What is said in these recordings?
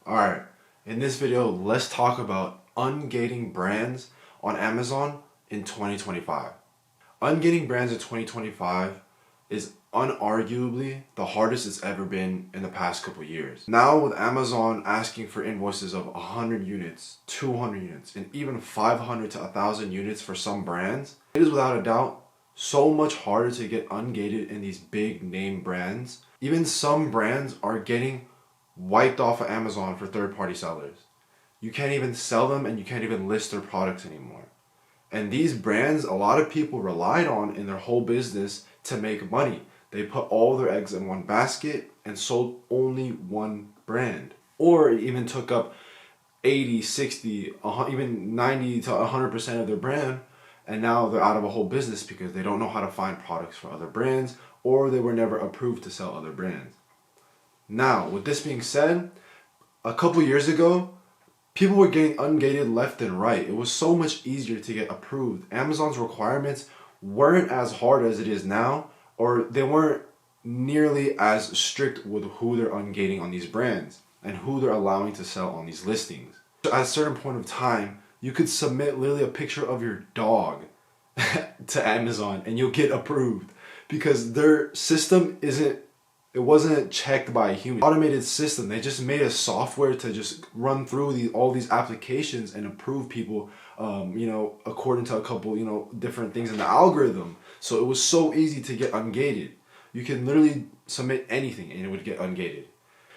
Alright, in this video, let's talk about ungating brands on Amazon in 2025. Ungating brands in 2025 is unarguably the hardest it's ever been in the past couple years. Now with Amazon asking for invoices of 100 units, 200 units, and even 500 to 1,000 units for some brands, it is without a doubt so much harder to get ungated in these big name brands. Even some brands are getting wiped off of Amazon for third-party sellers. You can't even sell them and you can't even list their products anymore. And these brands, a lot of people relied on in their whole business to make money. They put all their eggs in one basket and sold only one brand. Or it even took up 80, 60, even 90 to 100% of their brand, and now they're out of a whole business because they don't know how to find products for other brands, or they were never approved to sell other brands. Now, with this being said, a couple years ago, people were getting ungated left and right. It was so much easier to get approved. Amazon's requirements weren't as hard as it is now, or they weren't nearly as strict with who they're ungating on these brands and who they're allowing to sell on these listings. So at a certain point of time, you could submit literally a picture of your dog to Amazon and you'll get approved because their system wasn't checked by a human. Automated system. They just made a software to just run through all these applications and approve people, according to a couple, different things in the algorithm. So it was so easy to get ungated. You can literally submit anything and it would get ungated.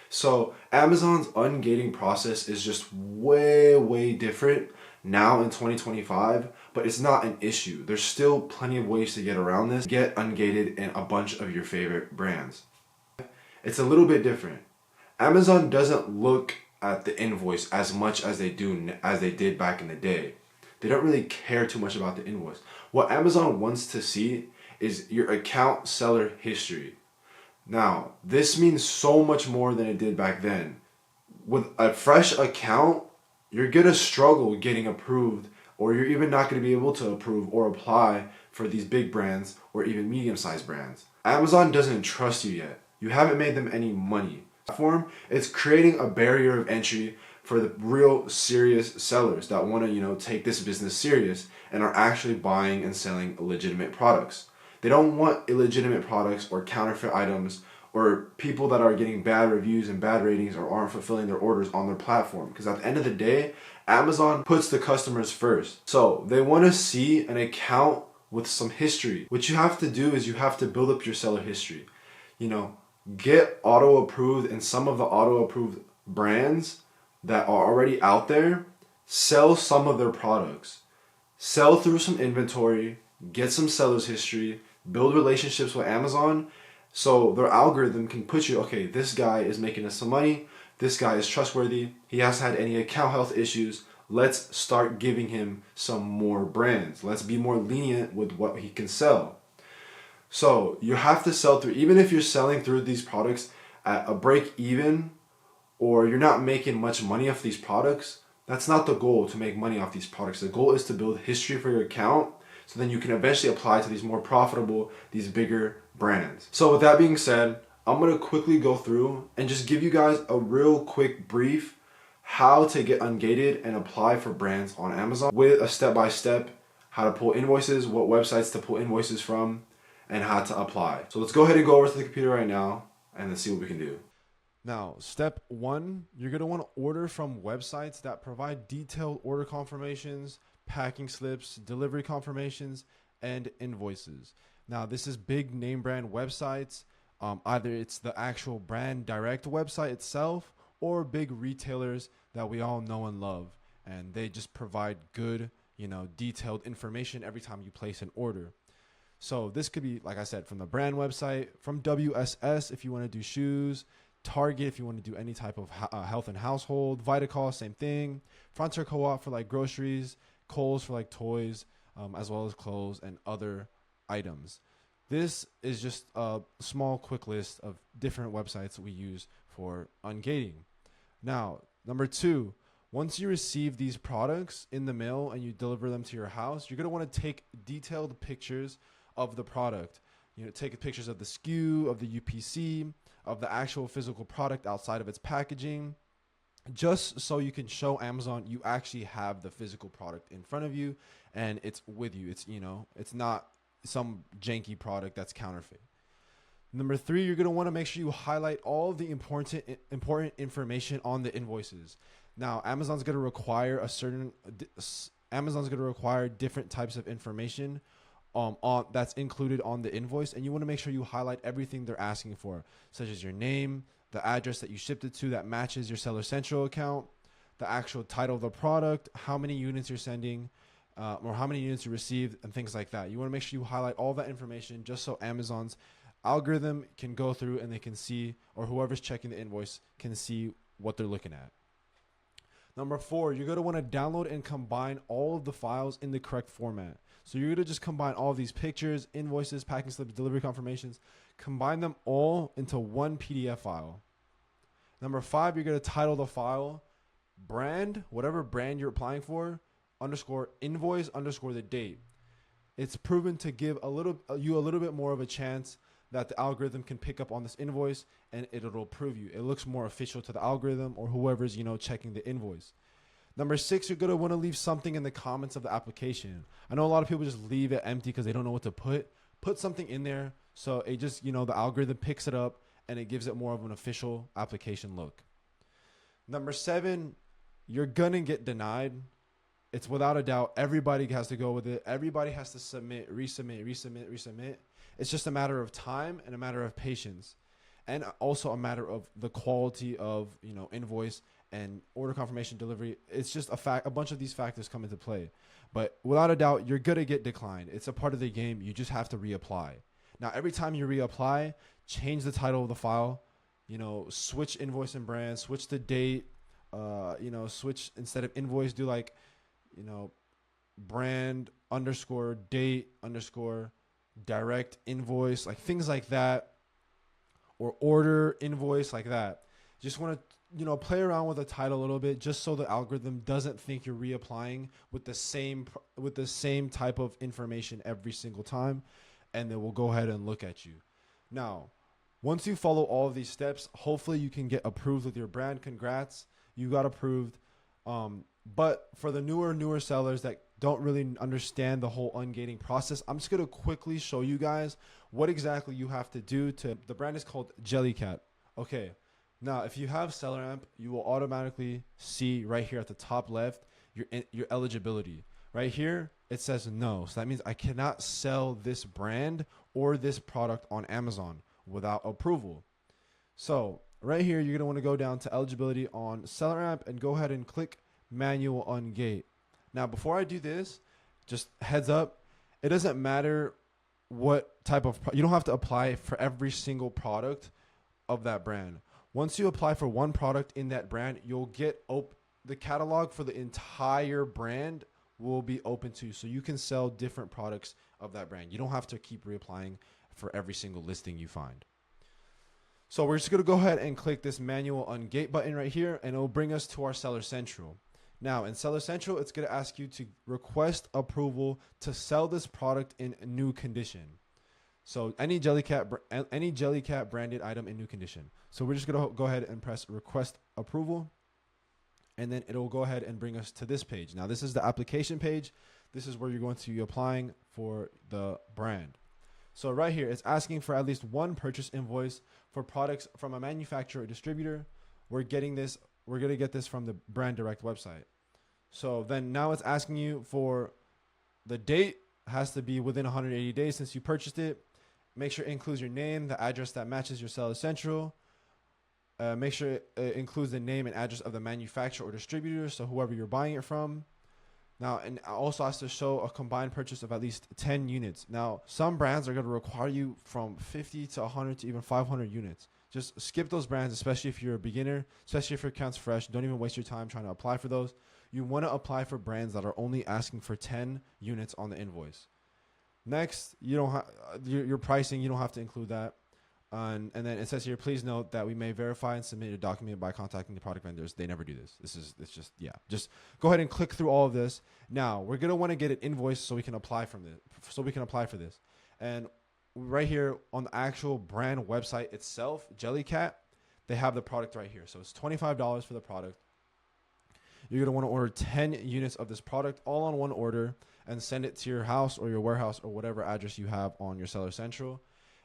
So Amazon's ungating process is just way, way different now in 2025, but it's not an issue. There's still plenty of ways to get around this. Get ungated in a bunch of your favorite brands. It's a little bit different. Amazon doesn't look at the invoice as much as they did back in the day. They don't really care too much about the invoice. What Amazon wants to see is your account seller history. Now, this means so much more than it did back then. With a fresh account, you're gonna struggle getting approved, or you're even not gonna be able to approve or apply for these big brands or even medium-sized brands. Amazon doesn't trust you yet. You haven't made them any money. Platform, it's creating a barrier of entry for the real serious sellers that want to, take this business serious and are actually buying and selling legitimate products. They don't want illegitimate products or counterfeit items or people that are getting bad reviews and bad ratings or aren't fulfilling their orders on their platform. Because at the end of the day, Amazon puts the customers first. So they want to see an account with some history. What you have to do is you have to build up your seller history. Get auto approved in some of the auto approved brands that are already out there. Sell some of their products. Sell through some inventory. Get some seller's history. Build relationships with Amazon so their algorithm can put you, okay, this guy is making us some money. This guy is trustworthy. He hasn't had any account health issues. Let's start giving him some more brands. Let's be more lenient with what he can sell. So you have to sell through, even if you're selling through these products at a break even, or you're not making much money off these products, that's not the goal to make money off these products. The goal is to build history for your account so then you can eventually apply to these more profitable, these bigger brands. So with that being said, I'm going to quickly go through and just give you guys a real quick brief how to get ungated and apply for brands on Amazon with a step-by-step how to pull invoices, what websites to pull invoices from, and how to apply. So let's go ahead and go over to the computer right now and let's see what we can do. Now, step one, you're going to want to order from websites that provide detailed order confirmations, packing slips, delivery confirmations, and invoices. Now, this is big name brand websites. Either it's the actual brand direct website itself or big retailers that we all know and love. And they just provide good, detailed information every time you place an order. So this could be, like I said, from the brand website, from WSS if you want to do shoes, Target if you want to do any type of health and household, Vitacall, same thing, Frontier Co-op for like groceries, Kohl's for like toys, as well as clothes and other items. This is just a small quick list of different websites we use for ungating. Now, number two, once you receive these products in the mail and you deliver them to your house, you're going to want to take detailed pictures of the product. Take pictures of the SKU, of the UPC, of the actual physical product outside of its packaging. just so you can show Amazon you actually have the physical product in front of you and it's with you. It's, you know, it's not some janky product that's counterfeit. Number 3, you're going to want to make sure you highlight all of the important information on the invoices. Now, Amazon's going to require different types of information that's included on the invoice, and you want to make sure you highlight everything they're asking for, such as your name, the address that you shipped it to that matches your Seller Central account, the actual title of the product, how many units you're sending, or how many units you received, and things like that. You want to make sure you highlight all that information just so Amazon's algorithm can go through and they can see, or whoever's checking the invoice can see what they're looking at. Number 4, you're going to want to download and combine all of the files in the correct format. So you're going to just combine all of these pictures, invoices, packing slips, delivery confirmations, combine them all into one PDF file. Number 5, you're going to title the file brand, whatever brand you're applying for, underscore invoice, underscore the date. It's proven to give you a little bit more of a chance that the algorithm can pick up on this invoice and it'll approve you. It looks more official to the algorithm or whoever's, checking the invoice. Number 6, you're going to want to leave something in the comments of the application. I know a lot of people just leave it empty because they don't know what to put. Put something in there so it just, the algorithm picks it up and it gives it more of an official application look. Number 7, you're going to get denied. It's without a doubt. Everybody has to go with it. Everybody has to submit, resubmit. It's just a matter of time and a matter of patience, and also a matter of the quality of invoice and order confirmation delivery. It's just a bunch of these factors come into play. But without a doubt, you're gonna get declined. It's a part of the game. You just have to reapply. Now, every time you reapply, change the title of the file. Switch invoice and brand. Switch the date. Switch, instead of invoice, do brand underscore date underscore direct invoice, like things like that, or order invoice, like that. Just want to play around with the title a little bit, just so the algorithm doesn't think you're reapplying with the same type of information every single time, and then we'll go ahead and look at you. Now, once you follow all of these steps, hopefully you can get approved with your brand. Congrats, you got approved. But for the newer sellers that don't really understand the whole ungating process, I'm just going to quickly show you guys what exactly you have to do the brand is called Jellycat. Okay. Now, if you have SellerAmp, you will automatically see right here at the top left your eligibility. Right here, it says no. So that means I cannot sell this brand or this product on Amazon without approval. So right here, you're going to want to go down to eligibility on SellerAmp and go ahead and click manual ungate. Now, before I do this, just heads up, it doesn't matter what type of you don't have to apply for every single product of that brand. Once you apply for one product in that brand, you'll get the catalog for the entire brand will be open to you, so you can sell different products of that brand. You don't have to keep reapplying for every single listing you find. So we're just going to go ahead and click this manual ungate button right here, and it will bring us to our Seller Central. Now, in Seller Central, it's going to ask you to request approval to sell this product in a new condition. So any Jellycat branded item in new condition. So we're just going to go ahead and press request approval, and then it'll go ahead and bring us to this page. Now, this is the application page. This is where you're going to be applying for the brand. So right here, it's asking for at least one purchase invoice for products from a manufacturer or distributor. We're going to get this from the brand direct website. So then now it's asking you for the date. Has to be within 180 days since you purchased it. Make sure it includes your name, the address that matches your Seller Central. Make sure it includes the name and address of the manufacturer or distributor, so whoever you're buying it from. Now, and also has to show a combined purchase of at least 10 units. Now, some brands are going to require you from 50 to 100 to even 500 units. Just skip those brands, especially if you're a beginner, especially if your account's fresh. Don't even waste your time trying to apply for those. You want to apply for brands that are only asking for 10 units on the invoice. Next, you don't have your pricing. You don't have to include that. And then it says here, please note that we may verify and submit your document by contacting the product vendors. They never do this. Just go ahead and click through all of this. Now we're going to want to get an invoice so we can apply for this. And right here on the actual brand website itself, Jellycat, they have the product right here. So it's $25 for the product. you're going to want to order 10 units of this product all on one order and send it to your house or your warehouse or whatever address you have on your Seller Central.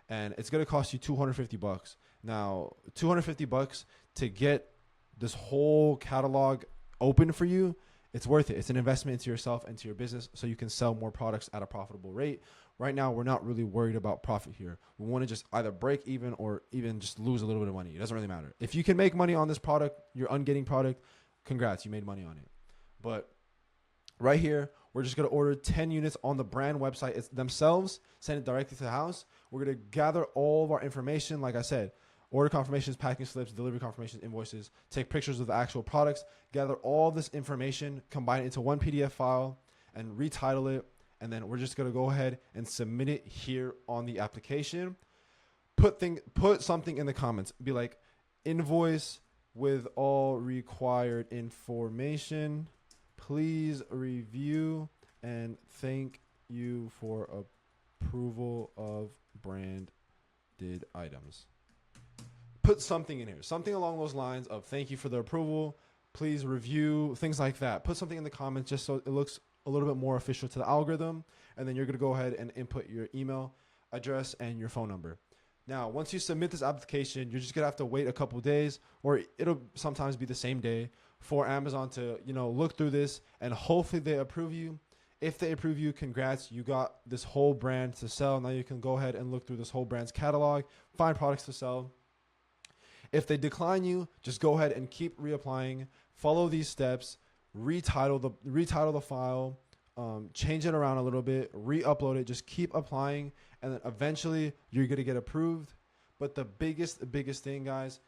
And it's going to cost you $250. Now, $250 to get this whole catalog open for you, it's worth it. It's an investment into yourself and to your business so you can sell more products at a profitable rate. Right now, we're not really worried about profit here. We want to just either break even or even just lose a little bit of money. It doesn't really matter. If you can make money on this product, your Ungating product, congrats, you made money on it. But right here, we're just going to order 10 units on the brand website themselves, send it directly to the house. We're going to gather all of our information, like I said, order confirmations, packing slips, delivery confirmations, invoices, take pictures of the actual products, gather all this information, combine it into one PDF file, and retitle it. And then we're just going to go ahead and submit it here on the application. Put something in the comments. Be like, invoice with all required information. Please review and thank you for approval of branded items. Put something in here. Something along those lines of thank you for the approval. Please review. Things like that. Put something in the comments just so it looks a little bit more official to the algorithm, and then you're going to go ahead and input your email address and your phone number. Now, once you submit this application, you're just going to have to wait a couple days, or it'll sometimes be the same day for Amazon to, look through this, and hopefully they approve you. If they approve you, congrats, you got this whole brand to sell. Now you can go ahead and look through this whole brand's catalog, find products to sell. If they decline you, just go ahead and keep reapplying, follow these steps, retitle the file, change it around a little bit, re-upload it, just keep applying, and then eventually you're going to get approved. But the biggest thing, guys,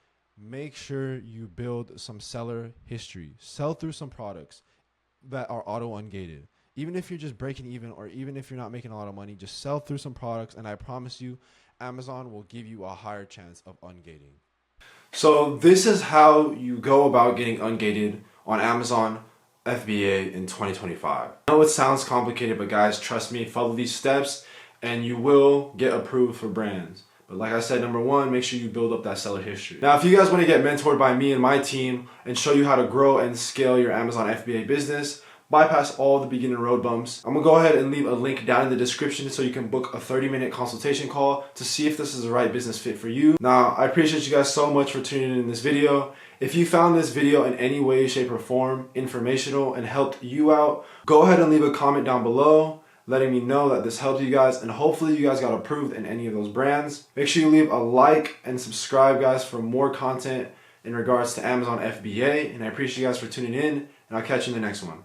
make sure you build some seller history. Sell through some products that are auto ungated. Even if you're just breaking even, or even if you're not making a lot of money, just sell through some products, and I promise you, Amazon will give you a higher chance of ungating. So this is how you go about getting ungated on Amazon FBA in 2025. I know it sounds complicated, but guys, trust me, follow these steps and you will get approved for brands. But like I said, number one, make sure you build up that seller history. Now, if you guys want to get mentored by me and my team and show you how to grow and scale your Amazon FBA business, bypass all the beginner road bumps, I'm gonna go ahead and leave a link down in the description so you can book a 30-minute consultation call to see if this is the right business fit for you. Now, I appreciate you guys so much for tuning in this video. If you found this video in any way, shape, or form informational and helped you out, go ahead and leave a comment down below letting me know that this helped you guys, and hopefully you guys got approved in any of those brands. Make sure you leave a like and subscribe, guys, for more content in regards to Amazon FBA, and I appreciate you guys for tuning in, and I'll catch you in the next one.